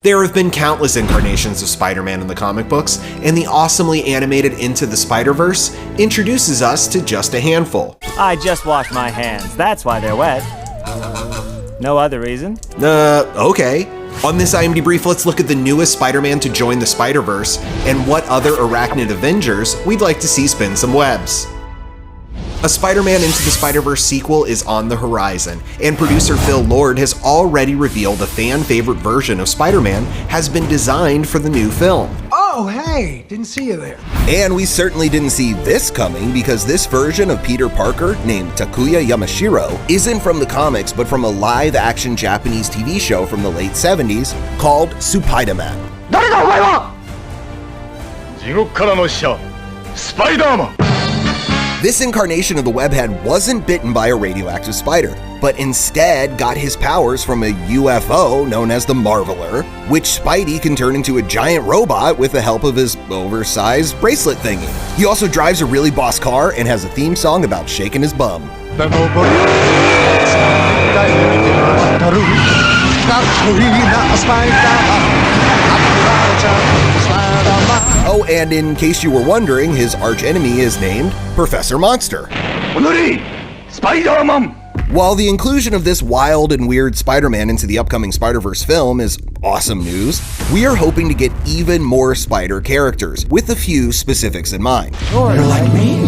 There have been countless incarnations of Spider-Man in the comic books, and the awesomely animated Into the Spider-Verse introduces us to just a handful. I just washed my hands, that's why they're wet. No other reason? Okay. On this IMDb brief, let's look at the newest Spider-Man to join the Spider-Verse, and what other arachnid Avengers we'd like to see spin some webs. A Spider-Man Into the Spider-Verse sequel is on the horizon, and producer Phil Lord has already revealed a fan-favorite version of Spider-Man has been designed for the new film. Oh, hey, didn't see you there. And we certainly didn't see this coming, because this version of Peter Parker, named Takuya Yamashiro, isn't from the comics but from a live-action Japanese TV show from the late 70s called Spider-Man. This incarnation of the webhead wasn't bitten by a radioactive spider, but instead got his powers from a UFO known as the Marveler, which Spidey can turn into a giant robot with the help of his oversized bracelet thingy. He also drives a really boss car and has a theme song about shaking his bum. Oh, and in case you were wondering, his archenemy is named Professor Monster. While the inclusion of this wild and weird Spider-Man into the upcoming Spider-Verse film is awesome news, we are hoping to get even more Spider characters, with a few specifics in mind. You're like me.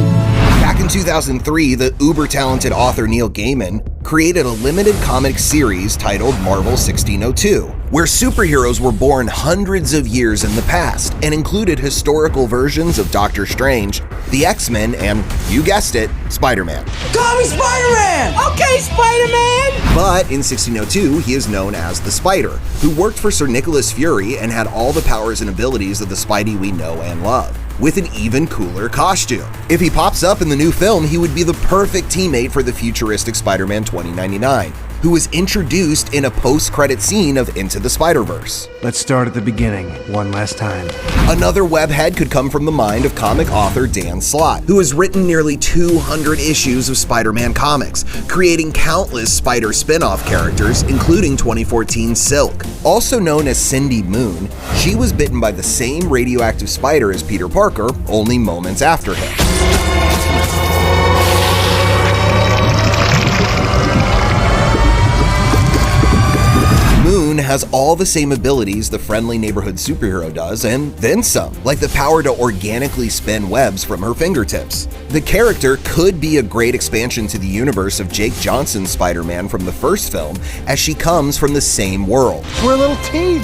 Back in 2003, the uber-talented author Neil Gaiman created a limited comic series titled Marvel 1602, where superheroes were born hundreds of years in the past and included historical versions of Doctor Strange, the X-Men, and, you guessed it, Spider-Man. Call me Spider-Man! Okay, Spider-Man! But in 1602, he is known as the Spider, who worked for Sir Nicholas Fury and had all the powers and abilities of the Spidey we know and love, with an even cooler costume. If he pops up in the new film, he would be the perfect teammate for the futuristic Spider-Man 2099, who was introduced in a post-credit scene of Into the Spider-Verse. Let's start at the beginning, one last time. Another webhead could come from the mind of comic author Dan Slott, who has written nearly 200 issues of Spider-Man comics, creating countless Spider spin-off characters, including 2014 Silk. Also known as Cindy Moon, she was bitten by the same radioactive spider as Peter Parker, only moments after him. Moon has all the same abilities the friendly neighborhood superhero does, and then some, like the power to organically spin webs from her fingertips. The character could be a great expansion to the universe of Jake Johnson's Spider-Man from the first film, as she comes from the same world. We're a little team.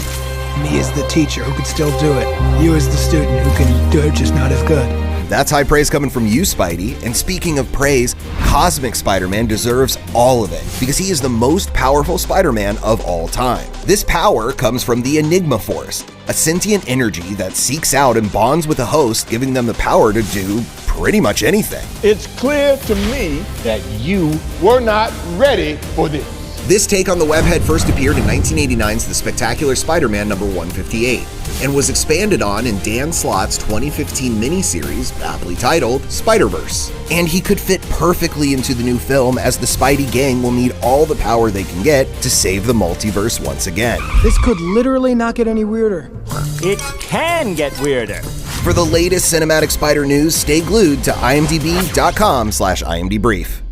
Me as the teacher who could still do it. You as the student who can do it, just not as good. That's high praise coming from you, Spidey. And speaking of praise, Cosmic Spider-Man deserves all of it, because he is the most powerful Spider-Man of all time. This power comes from the Enigma Force, a sentient energy that seeks out and bonds with a host, giving them the power to do pretty much anything. It's clear to me that you were not ready for this. This take on the webhead first appeared in 1989's The Spectacular Spider-Man number 158, and was expanded on in Dan Slott's 2015 miniseries, aptly titled Spider-Verse. And he could fit perfectly into the new film, as the Spidey gang will need all the power they can get to save the multiverse once again. This could literally not get any weirder. It can get weirder. For the latest cinematic Spider news, stay glued to imdb.com/imdbrief.